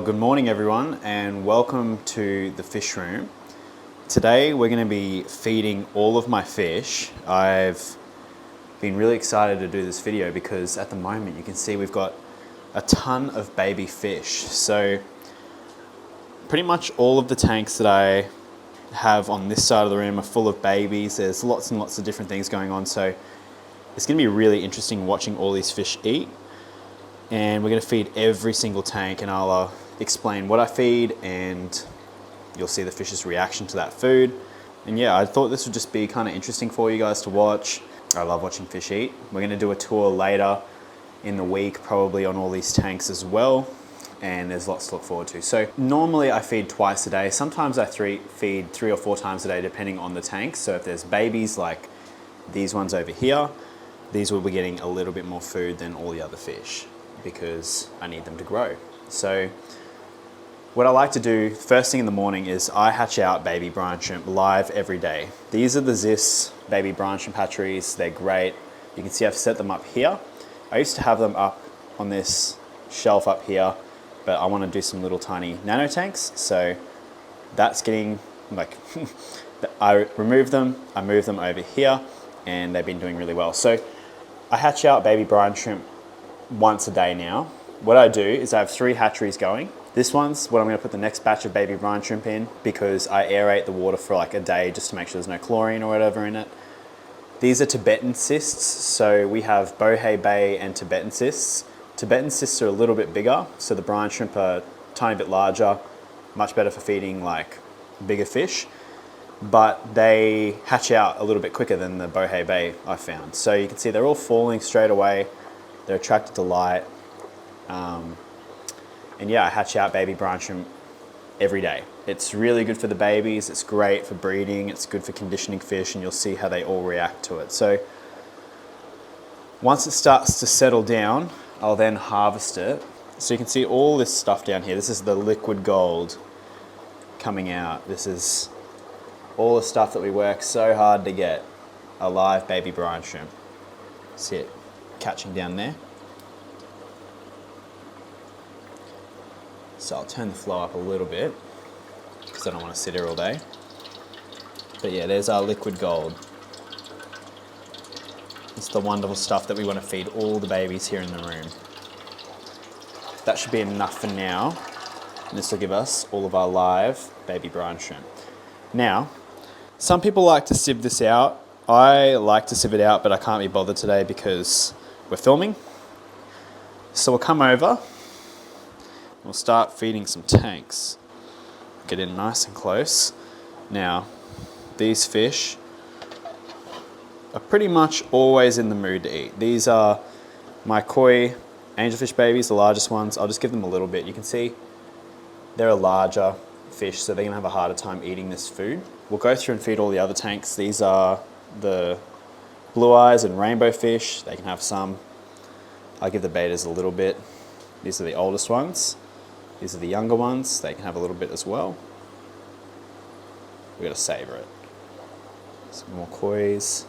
Well, good morning everyone and welcome to the fish room. Today we're going to be feeding all of my fish. I've been really excited to do this video because at the moment you can see we've got a ton of baby fish. So pretty much all of the tanks that I have on this side of the room are full of babies. There's lots and lots of different things going on. So it's going to be really interesting watching all these fish eat. And we're going to feed every single tank, and I'll explain what I feed and you'll see the fish's reaction to that food. And yeah, I thought this would just be kind of interesting for you guys to watch. I love watching fish eat. We're going to do a tour later in the week probably on all these tanks as well, and there's lots to look forward to. So normally I feed twice a day. Sometimes I feed 3 or 4 times a day depending on the tank. So if there's babies like these ones over here, these will be getting a little bit more food than all the other fish, because I need them to grow. So what I like to do first thing in the morning is I hatch out baby brine shrimp live every day. These are the Zis baby brine shrimp hatcheries. They're great. You can see I've set them up here. I used to have them up on this shelf up here, but I want to do some little tiny nano tanks. So that's getting like, I remove them, I move them over here, and they've been doing really well. So I hatch out baby brine shrimp once a day now. What I do is I have 3 hatcheries going. This one's what I'm going to put the next batch of baby brine shrimp in, because I aerate the water for like a day just to make sure there's no chlorine or whatever in it. These are Tibetan cysts, so we have Bohai Bay and Tibetan cysts. Tibetan cysts are a little bit bigger, so the brine shrimp are a tiny bit larger, much better for feeding like bigger fish, but they hatch out a little bit quicker than the Bohai Bay I found. So you can see they're all falling straight away. They're attracted to light. And yeah, I hatch out baby brine shrimp every day. It's really good for the babies. It's great for breeding. It's good for conditioning fish, and you'll see how they all react to it. So once it starts to settle down, I'll then harvest it. So you can see all this stuff down here. This is the liquid gold coming out. This is all the stuff that we work so hard to get. A live baby brine shrimp. See it catching down there. So I'll turn the flow up a little bit because I don't want to sit here all day. But yeah, there's our liquid gold. It's the wonderful stuff that we want to feed all the babies here in the room. That should be enough for now. And this will give us all of our live baby brine shrimp. Now, some people like to sieve this out. I like to sieve it out, but I can't be bothered today because we're filming. So we'll come over. We'll start feeding some tanks. Get in nice and close. Now, these fish are pretty much always in the mood to eat. These are my koi angelfish babies, the largest ones. I'll just give them a little bit. You can see they're a larger fish, so they're gonna have a harder time eating this food. We'll go through and feed all the other tanks. These are the blue eyes and rainbow fish. They can have some. I'll give the betas a little bit. These are the oldest ones. These are the younger ones. They can have a little bit as well. We've got to savour it. Some more kois,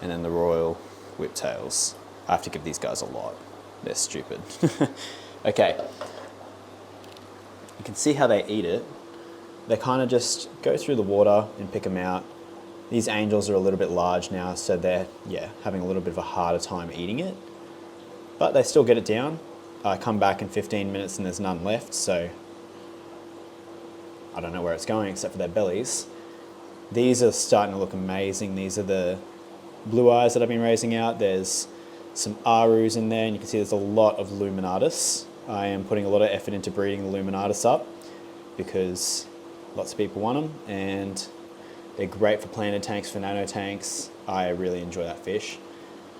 and then the royal whiptails. I have to give these guys a lot. They're stupid. Okay. You can see how they eat it. They kind of just go through the water and pick them out. These angels are a little bit large now, so they're having a little bit of a harder time eating it. But they still get it down. I come back in 15 minutes and there's none left, so I don't know where it's going except for their bellies. These are starting to look amazing. These are the blue eyes that I've been raising out. There's some arus in there, and you can see there's a lot of luminatus. I am putting a lot of effort into breeding the luminatus up because lots of people want them, and they're great for planted tanks, for nano tanks. I really enjoy that fish.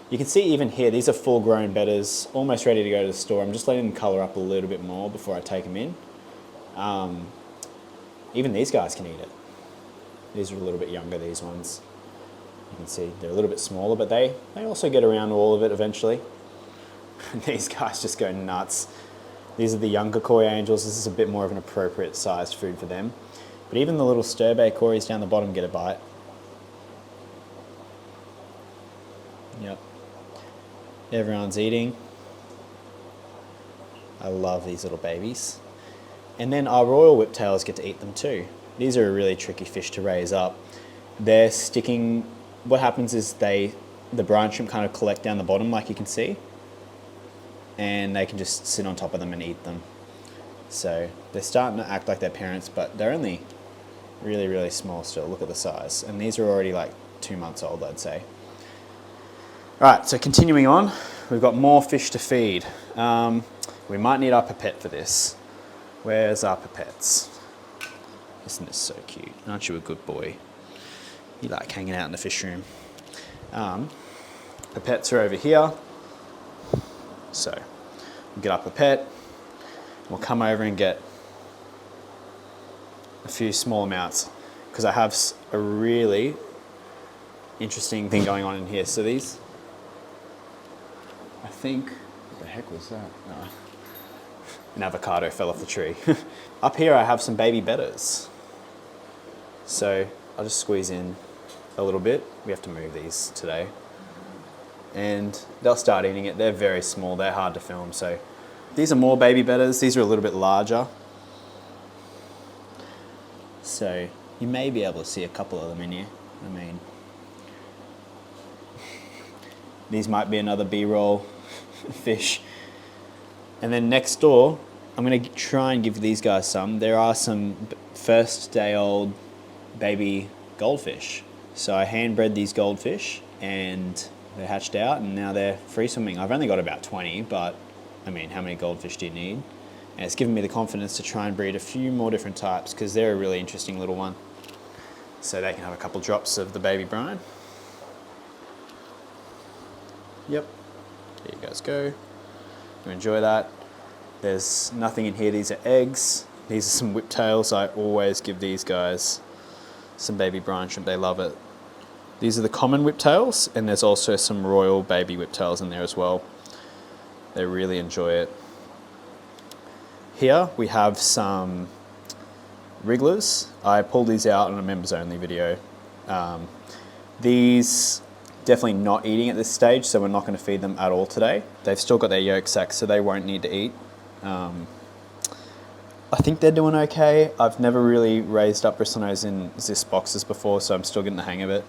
You can see even here, these are full grown betas, almost ready to go to the store. I'm just letting them colour up a little bit more before I take them in. Even these guys can eat it. These are a little bit younger, these ones. You can see they're a little bit smaller, but they also get around all of it eventually. These guys just go nuts. These are the younger koi angels. This is a bit more of an appropriate sized food for them. But even the little stir-bay kois down the bottom get a bite. Yep. Everyone's eating. I love these little babies. And then our royal whiptails get to eat them too. These are a really tricky fish to raise up. They're sticking, what happens is the brine shrimp kind of collect down the bottom like you can see, and they can just sit on top of them and eat them. So they're starting to act like their parents, but they're only really, really small still. Look at the size. And these are already like 2 months old, I'd say. All right, so continuing on, we've got more fish to feed. We might need our pipette for this. Where's our pipettes? Isn't this so cute? Aren't you a good boy? You like hanging out in the fish room. Pipettes are over here. So we'll get our pipette. We'll come over and get a few small amounts because I have a really interesting thing going on in here. So these, I think, what the heck was that? No. An avocado fell off the tree. Up here I have some baby betters. So I'll just squeeze in a little bit. We have to move these today. And they'll start eating it. They're very small, they're hard to film. So these are more baby betters. These are a little bit larger. So you may be able to see a couple of them in here. I mean, these might be another B-roll fish. And then next door, I'm going to try and give these guys some. There are some first day old baby goldfish. So I hand bred these goldfish and they hatched out and now they're free swimming. I've only got about 20, but I mean, how many goldfish do you need? And it's given me the confidence to try and breed a few more different types because they're a really interesting little one. So they can have a couple drops of the baby brine. Yep, there you guys go. You enjoy that. There's nothing in here. These are eggs. These are some whiptails. I always give these guys some baby brine shrimp. They love it. These are the common whiptails, and there's also some royal baby whiptails in there as well. They really enjoy it. Here we have some wrigglers. I pulled these out on a members only video. These definitely not eating at this stage, so we're not going to feed them at all today. They've still got their yolk sacs, so they won't need to eat. I think they're doing okay. I've never really raised up bristlenose in Zis boxes before, so I'm still getting the hang of it.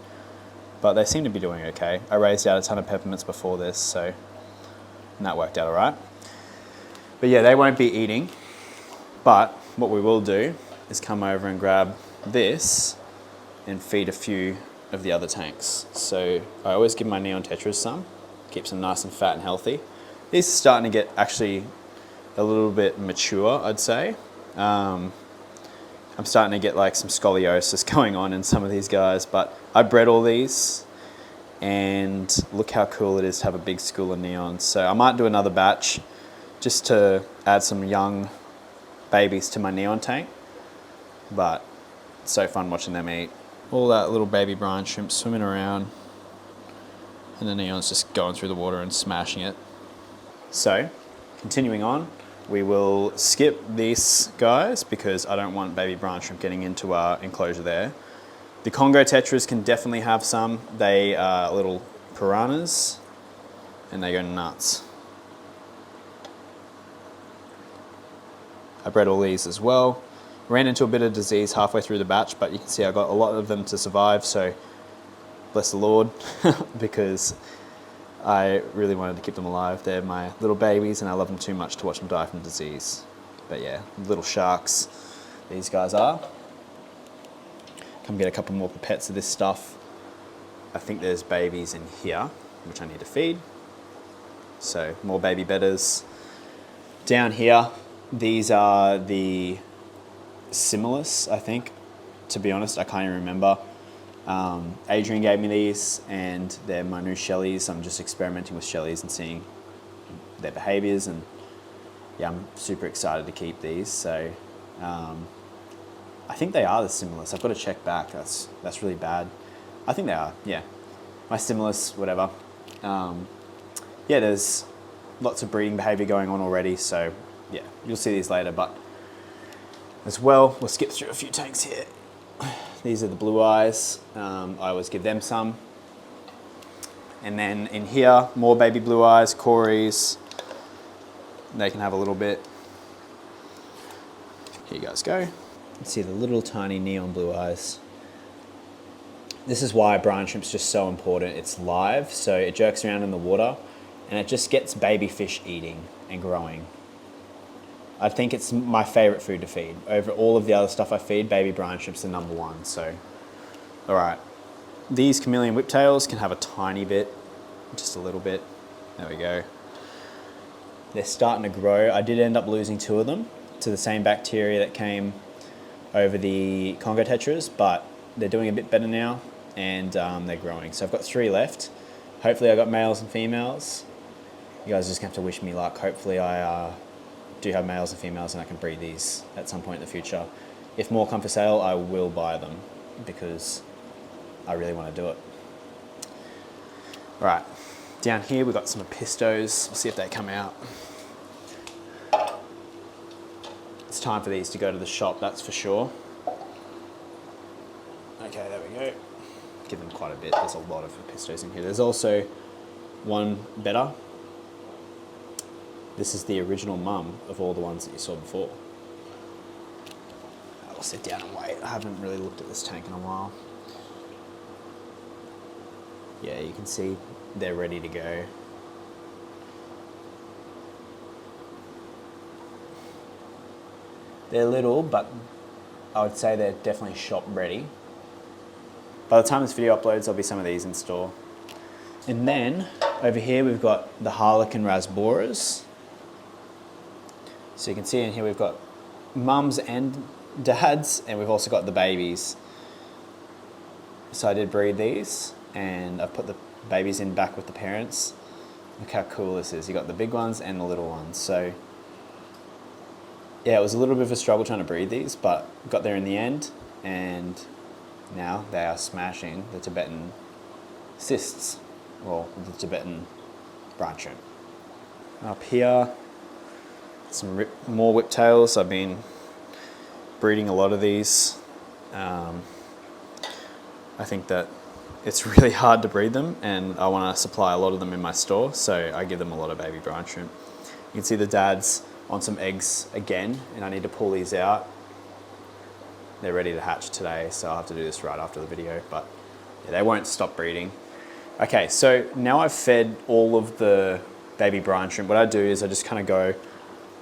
But they seem to be doing okay. I raised out a ton of peppermints before this, so and that worked out all right. But yeah, they won't be eating. But what we will do is come over and grab this and feed a few of the other tanks. So I always give my neon tetras some, keeps them nice and fat and healthy. These are starting to get actually a little bit mature, I'd say. I'm starting to get like some scoliosis going on in some of these guys, but I bred all these and look how cool it is to have a big school of neons. So I might do another batch just to add some young babies to my neon tank, but it's so fun watching them eat. All that little baby brine shrimp swimming around and the neon's just going through the water and smashing it. So, continuing on, we will skip these guys because I don't want baby brine shrimp getting into our enclosure there. The Congo tetras can definitely have some. They are little piranhas and they go nuts. I bred all these as well. Ran into a bit of disease halfway through the batch, but you can see I got a lot of them to survive, so bless the Lord, because I really wanted to keep them alive. They're my little babies and I love them too much to watch them die from disease. But yeah, little sharks, these guys are. Come get a couple more pipettes of this stuff. I think there's babies in here, which I need to feed. So more baby betters. Down here, these are the Similis, I think. To be honest, I can't even remember. Adrian gave me these and they're my new shellies. I'm just experimenting with shellies and seeing their behaviors, and yeah, I'm super excited to keep these. So I think they are the Similis. I've got to check back. That's really bad. I think they are, yeah. My Similis, whatever. Yeah, there's lots of breeding behavior going on already, so yeah, you'll see these later, but as well, we'll skip through a few tanks here. These are the blue eyes. I always give them some. And then in here, more baby blue eyes, Corys. They can have a little bit. Here you guys go. You can see the little tiny neon blue eyes. This is why brine shrimp's just so important. It's live, so it jerks around in the water and it just gets baby fish eating and growing. I think it's my favorite food to feed. Over all of the other stuff I feed, baby brine shrimp's the number one, so. All right, these chameleon whiptails can have a tiny bit, just a little bit. There we go. They're starting to grow. I did end up losing 2 of them to the same bacteria that came over the Congo tetras, but they're doing a bit better now and they're growing. So I've got 3 left. Hopefully I got males and females. You guys just have to wish me luck. Hopefully I do have males and females and I can breed these at some point in the future. If more come for sale, I will buy them because I really want to do it. All right, down here we've got some pistos. We'll see if they come out. It's time for these to go to the shop, that's for sure. Okay, there we go. Give them quite a bit. There's a lot of pistos in here. There's also one better. This is the original mum of all the ones that you saw before. I'll sit down and wait. I haven't really looked at this tank in a while. Yeah, you can see they're ready to go. They're little, but I would say they're definitely shop ready. By the time this video uploads, there'll be some of these in store. And then over here we've got the Harlequin rasboras. So you can see in here we've got mums and dads, and we've also got the babies. So I did breed these, and I've put the babies in back with the parents. Look how cool this is. You got the big ones and the little ones. So yeah, it was a little bit of a struggle trying to breed these, but got there in the end, and now they are smashing the Tibetan cysts, or the Tibetan brine shrimp. Up here, some more whiptails. I've been breeding a lot of these. I think that it's really hard to breed them, and I want to supply a lot of them in my store, so I give them a lot of baby brine shrimp. You can see the dad's on some eggs again, and I need to pull these out. They're ready to hatch today, so I'll have to do this right after the video, but yeah, they won't stop breeding. Okay, so now I've fed all of the baby brine shrimp. What I do is I just kind of go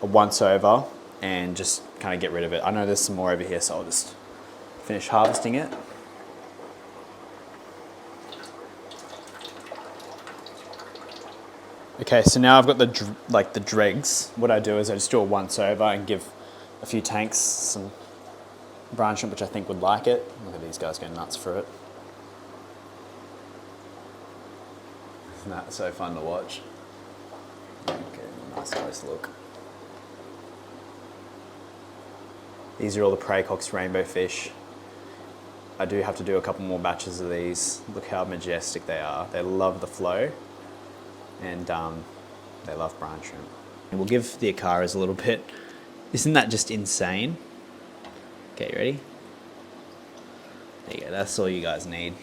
a once over and just kind of get rid of it. I know there's some more over here, so I'll just finish harvesting it. Okay, so now I've got the dregs. What I do is I just do a once over and give a few tanks some brine shrimp, which I think would like it. Look at these guys going nuts for it. Isn't that so fun to watch? Okay, nice close look. These are all the Praecox rainbow fish. I do have to do a couple more batches of these. Look how majestic they are. They love the flow, and they love brine shrimp. And we'll give the Acaras a little bit. Isn't that just insane? Okay, you ready? There you go, that's all you guys need.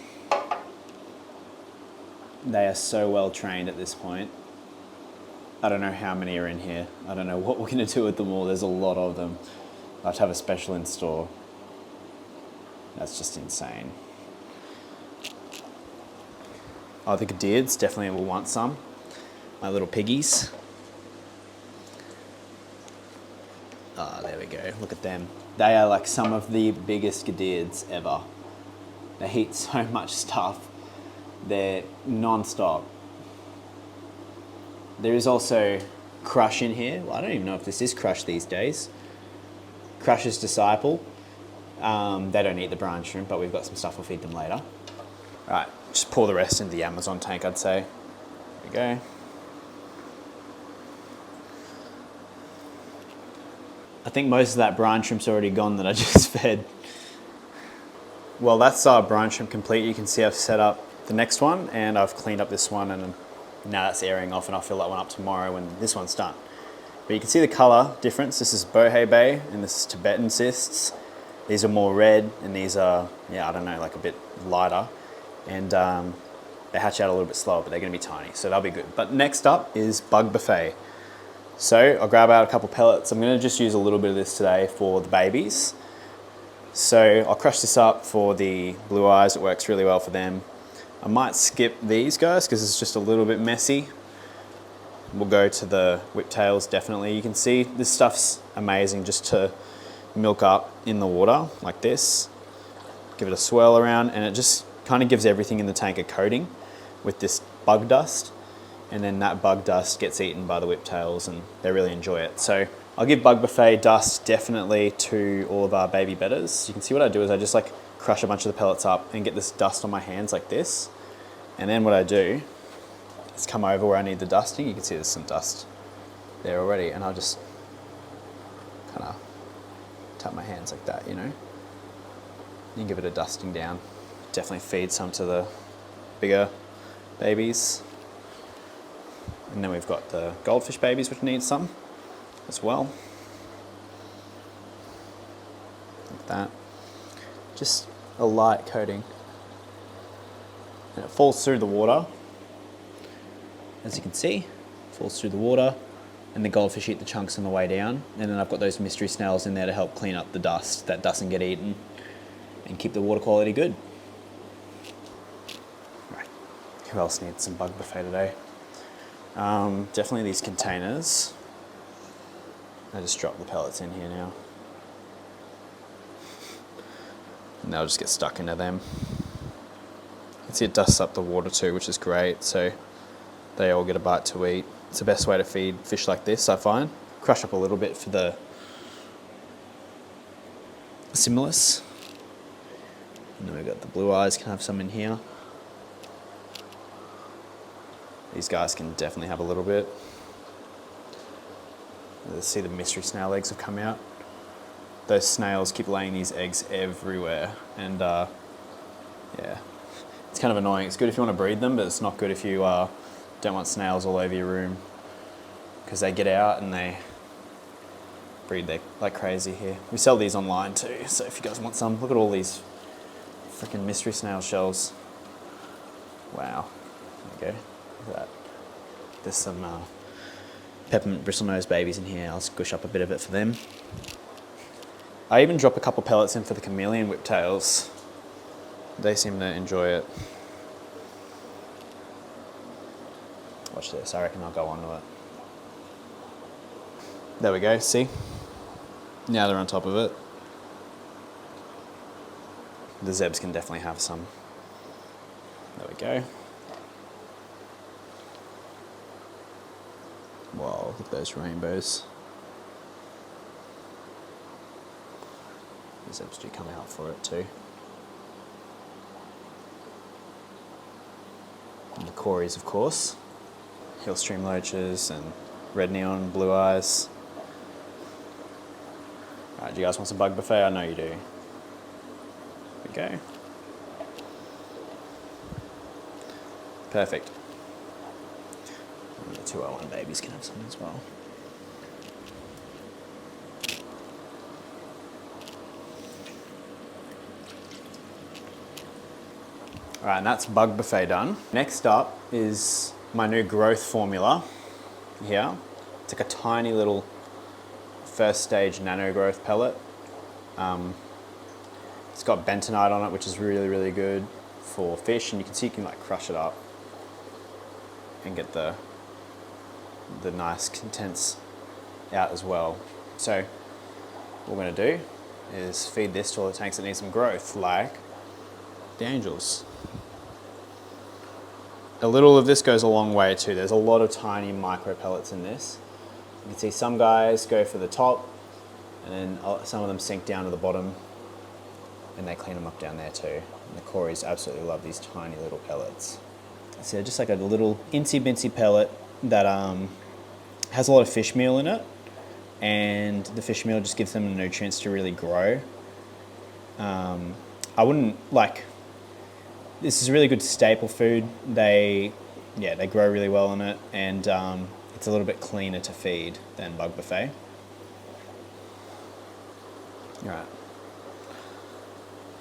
They are so well trained at this point. I don't know how many are in here. I don't know what we're gonna do with them all. There's a lot of them. I have to have a special in store. That's just insane. Oh, the Gadids definitely will want some. My little piggies. Ah, there we go. Look at them. They are like some of the biggest Gadids ever. They eat so much stuff. They're non-stop. There is also Crush in here. Well, I don't even know if this is Crush these days. Crush's disciple. They don't eat the brine shrimp, but we've got some stuff we'll feed them later. Right, just pour the rest into the Amazon tank, I'd say. There we go. I think most of that brine shrimp's already gone that I just fed. Well, that's our brine shrimp complete. You can see I've set up the next one, and I've cleaned up this one, and now that's airing off, and I'll fill that one up tomorrow when this one's done. But you can see the color difference. This is Bohei Bay, and this is Tibetan cysts. These are more red, and these are, yeah, I don't know, like a bit lighter. And they hatch out a little bit slower, but they're gonna be tiny, so they'll be good. But next up is Bug Buffet. So I'll grab out a couple pellets. I'm gonna just use a little bit of this today for the babies. So I'll crush this up for the blue eyes. It works really well for them. I might skip these guys because it's just a little bit messy. We'll go to the whiptails definitely. You can see this stuff's amazing just to milk up in the water like this. Give it a swirl around and it just kind of gives everything in the tank a coating with this bug dust. And then that bug dust gets eaten by the whiptails and they really enjoy it. So I'll give bug buffet dust definitely to all of our baby bedders. You can see what I do is I just like crush a bunch of the pellets up and get this dust on my hands like this. And then what I do is come over where I need the dusting. You can see there's some dust there already. And I'll just kind of tap my hands like that, you know. And give it a dusting down. Definitely feed some to the bigger babies. And then we've got the goldfish babies, which need some as well. Like that. Just a light coating. And it falls through the water. As you can see, it falls through the water. And the goldfish eat the chunks on the way down. And then I've got those mystery snails in there to help clean up the dust that doesn't get eaten and keep the water quality good. Right, who else needs some bug buffet today? Definitely these containers. I just drop the pellets in here now. And they'll just get stuck into them. You can see it dusts up the water too, which is great. So they all get a bite to eat. It's the best way to feed fish like this, I find. Crush up a little bit for the simulus. And then we've got the blue eyes, can have some in here. These guys can definitely have a little bit. Let's see the mystery snail eggs have come out. Those snails keep laying these eggs everywhere. And yeah, it's kind of annoying. It's good if you want to breed them, but it's not good if you don't want snails all over your room. Because they get out and they breed like crazy here. We sell these online too, so if you guys want some, look at all these freaking mystery snail shells. Wow, there you go. Look at that. There's some peppermint bristlenose babies in here. I'll squish up a bit of it for them. I even drop a couple pellets in for the chameleon whiptails. They seem to enjoy it. Watch this, I reckon I'll go onto it. There we go, see? Now they're on top of it. The zebs can definitely have some. There we go. Wow, look at those rainbows. The zebs do come out for it too. And the cories, of course. Hill stream loaches and red neon, blue eyes. Alright, do you guys want some bug buffet? I know you do. Here we go. Perfect. And the 201 babies can have some as well. Alright, and that's bug buffet done. Next up is my new growth formula here. It's like a tiny little first stage nano growth pellet. It's got bentonite on it, which is really, really good for fish. And you can see you can like crush it up and get the nice contents out as well. So what we're gonna do is feed this to all the tanks that need some growth, like the angels. A little of this goes a long way too. There's a lot of tiny micro pellets in this. You can see some guys go for the top and then some of them sink down to the bottom and they clean them up down there too. And the cories absolutely love these tiny little pellets. So just like a little incy bincy pellet that has a lot of fish meal in it, and the fish meal just gives them the nutrients to really grow. I wouldn't like, this is a really good staple food. They grow really well in it, and it's a little bit cleaner to feed than bug buffet. All right.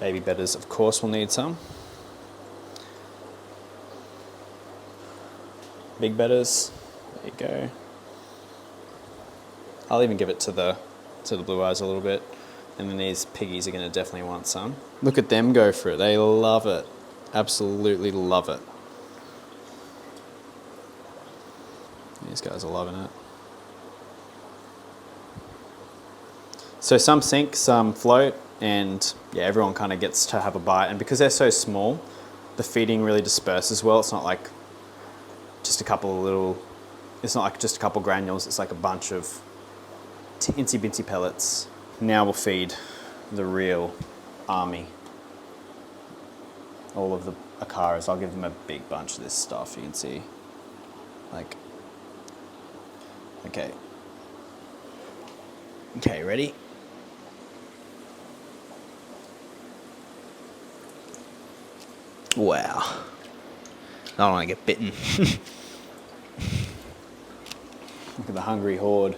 Baby bedders, of course, will need some. Big bedders, there you go. I'll even give it to the blue eyes a little bit. And then these piggies are going to definitely want some. Look at them go for it. They love it. Absolutely love it. These guys are loving it. So some sink, some float, and yeah, everyone kind of gets to have a bite. And because they're so small, the feeding really disperses well. It's not like just a couple of little, it's not like just a couple granules. It's like a bunch of insy bincy pellets. Now we'll feed the real army. All of the Acaras. I'll give them a big bunch of this stuff. You can see, like, okay. Okay, ready? Wow. I don't want to get bitten. Look at the hungry horde.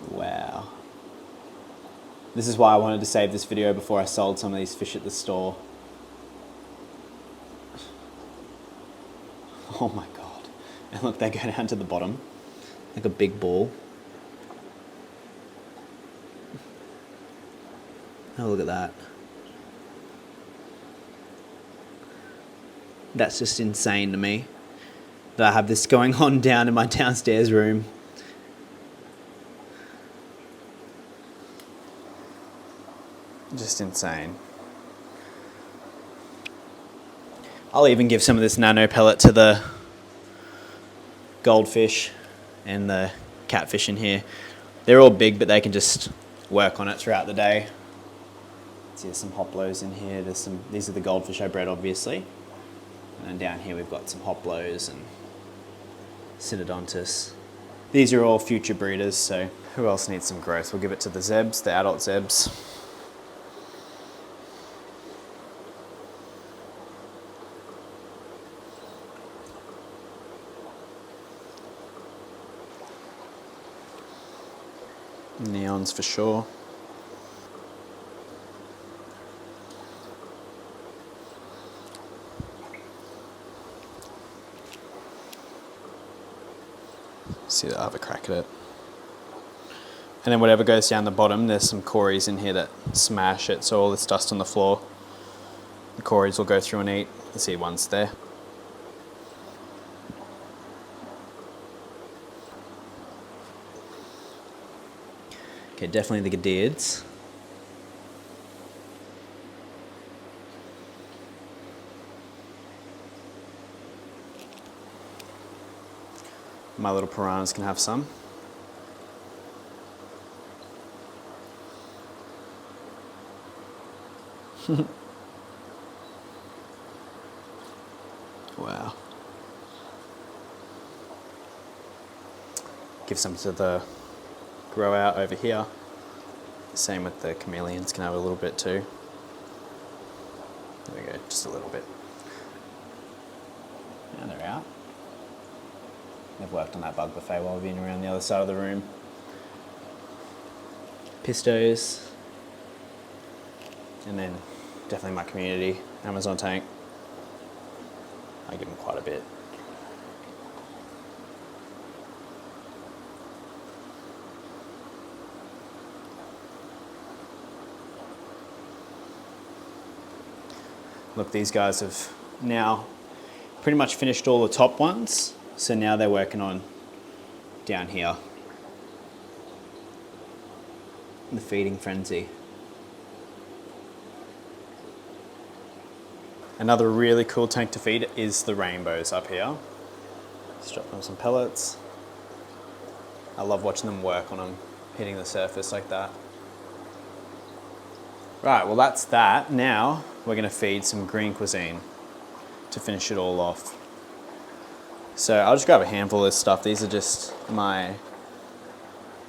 Wow. This is why I wanted to save this video before I sold some of these fish at the store. Oh my God. And look, they go down to the bottom like a big ball. Oh, look at that. That's just insane to me that I have this going on down in my downstairs room. Just insane. I'll even give some of this nano pellet to the goldfish and the catfish in here. They're all big, but they can just work on it throughout the day. See, there's some hoplos in here. These are the goldfish I bred, obviously. And then down here we've got some hoplos and synodontus. These are all future breeders, so who else needs some growth? We'll give it to the zebs, the adult zebs. Neons for sure. See that, I'll have a crack at it. And then whatever goes down the bottom, there's some cories in here that smash it, so all this dust on the floor, the cories will go through and eat. You see one's there. Okay, definitely the Gadids. My little piranhas can have some. Wow. Give some to the grow out over here. Same with the chameleons, can have a little bit too. There we go, just a little bit. Now they're out. They've worked on that bug buffet while we've been around the other side of the room. Pistos. And then definitely my community, Amazon tank. I give them quite a bit. Look, these guys have now pretty much finished all the top ones. So now they're working on down here. The feeding frenzy. Another really cool tank to feed is the rainbows up here. Just drop them some pellets. I love watching them work on them, hitting the surface like that. Right, well that's that. Now we're gonna feed some green cuisine to finish it all off. So I'll just grab a handful of this stuff. These are just my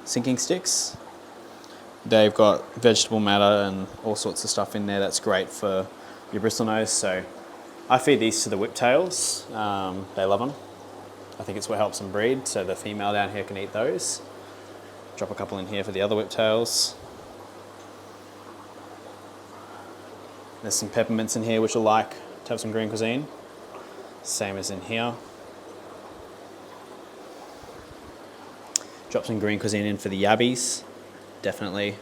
sinking sticks. They've got vegetable matter and all sorts of stuff in there that's great for your bristlenose. So I feed these to the whiptails. They love them. I think it's what helps them breed. So the female down here can eat those. Drop a couple in here for the other whiptails. There's some peppermints in here which will like to have some green cuisine. Same as in here. Drop some green cuisine in for the yabbies, definitely.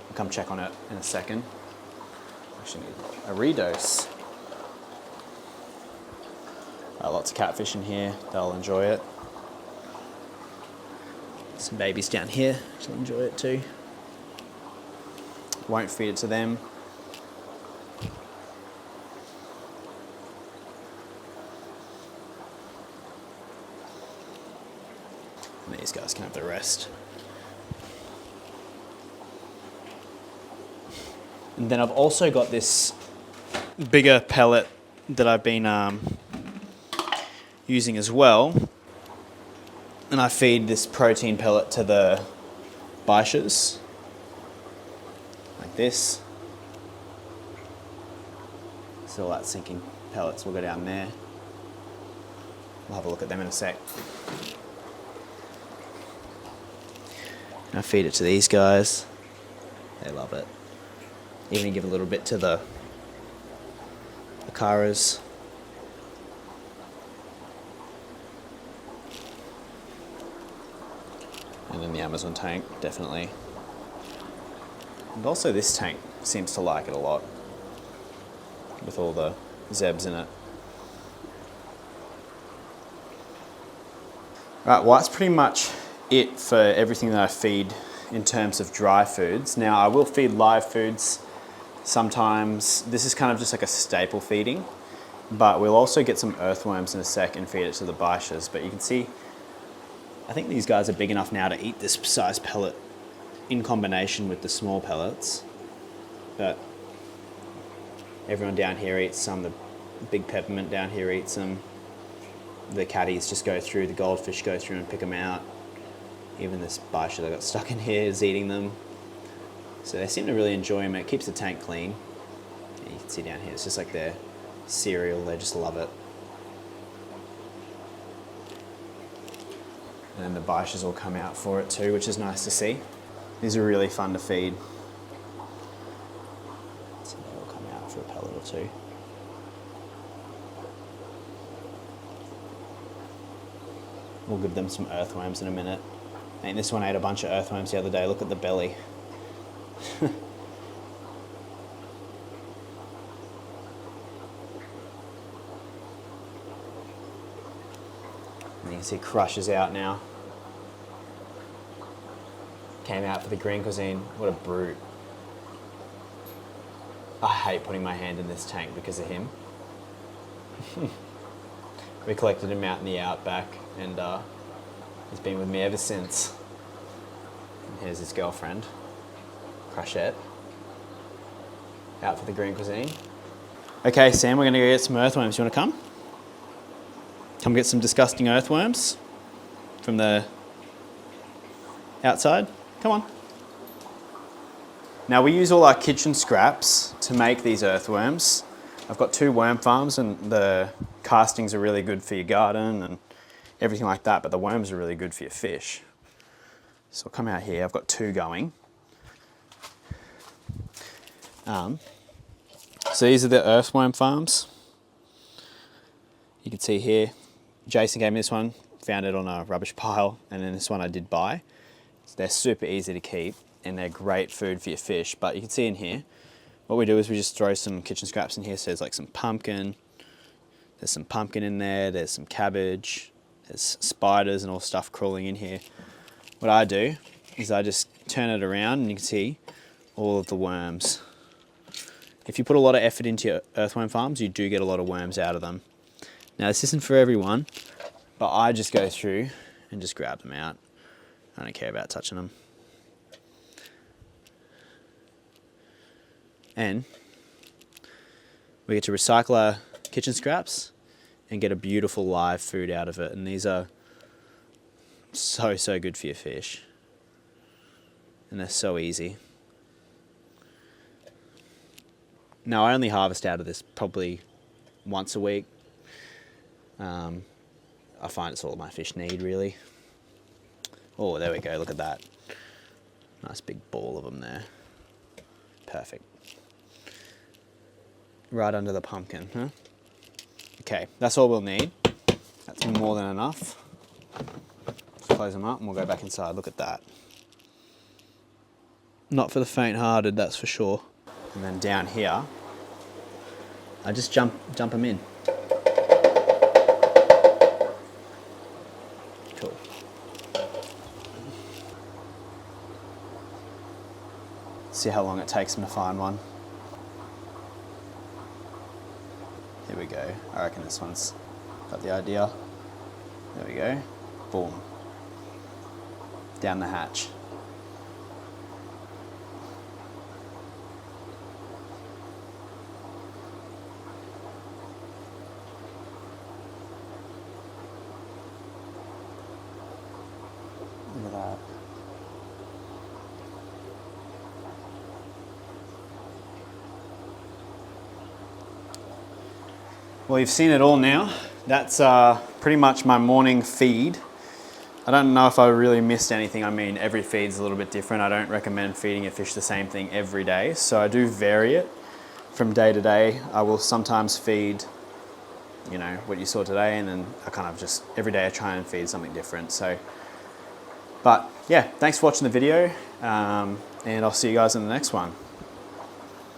I'll come check on it in a second. Actually need a redose. Lots of catfish in here, they'll enjoy it. Some babies down here, they'll enjoy it too. Won't feed it to them. And these guys can have the rest. And then I've also got this bigger pellet that I've been using as well. And I feed this protein pellet to the biches, like this. So all that sinking pellets will go down there. We'll have a look at them in a sec. And I feed it to these guys. They love it. Even give a little bit to the caras. And then the Amazon tank, definitely. And also this tank seems to like it a lot, with all the zebs in it. Right, well that's pretty much it for everything that I feed in terms of dry foods. Now I will feed live foods sometimes. This is kind of just like a staple feeding, but we'll also get some earthworms in a sec and feed it to the biches. But you can see, I think these guys are big enough now to eat this size pellet in combination with the small pellets. But everyone down here eats some, the big peppermint down here eats them. The catties just go through, the goldfish go through and pick them out. Even this biche that got stuck in here is eating them. So they seem to really enjoy them. It keeps the tank clean. And you can see down here, it's just like their cereal, they just love it. And then the biches will come out for it too, which is nice to see. These are really fun to feed. So they'll come out for a pellet or two. We'll give them some earthworms in a minute. And this one ate a bunch of earthworms the other day. Look at the belly. And you can see Crush is out now. Came out for the green cuisine. What a brute. I hate putting my hand in this tank because of him. We collected him out in the outback and he's been with me ever since. And here's his girlfriend, Crushette, out for the green cuisine. Okay, Sam, we're gonna go get some earthworms. You wanna come? Come get some disgusting earthworms from the outside. Come on. Now we use all our kitchen scraps to make these earthworms. I've got 2 worm farms and the castings are really good for your garden and everything like that, but the worms are really good for your fish. So I'll come out here, I've got 2 going. So these are the earthworm farms. You can see here, Jason gave me this one, found it on a rubbish pile, and then this one I did buy. So they're super easy to keep and they're great food for your fish. But you can see in here, what we do is we just throw some kitchen scraps in here. So there's like some pumpkin, there's some pumpkin in there, there's some cabbage, there's spiders and all stuff crawling in here. What I do is I just turn it around and you can see all of the worms. If you put a lot of effort into your earthworm farms, you do get a lot of worms out of them. Now this isn't for everyone, but I just go through and just grab them out. I don't care about touching them. And we get to recycle our kitchen scraps and get a beautiful live food out of it. And these are so, so good for your fish. And they're so easy. Now I only harvest out of this probably once a week. I find it's all my fish need really. Oh, there we go, look at that. Nice big ball of them there. Perfect. Right under the pumpkin, huh? Okay, that's all we'll need. That's more than enough. close them up and we'll go back inside. Look at that. Not for the faint-hearted, that's for sure. And then down here, I just jump them in. Cool. See how long it takes them to find one. Here we go. I reckon this one's got the idea. There we go. Boom. Down the hatch. Look at that. Well, you've seen it all now. That's pretty much my morning feed. I don't know if I really missed anything. I mean, every feed's a little bit different. I don't recommend feeding a fish the same thing every day. So I do vary it from day to day. I will sometimes feed, you know, what you saw today, and then I kind of just, every day I try and feed something different. So, but yeah, thanks for watching the video, and I'll see you guys in the next one.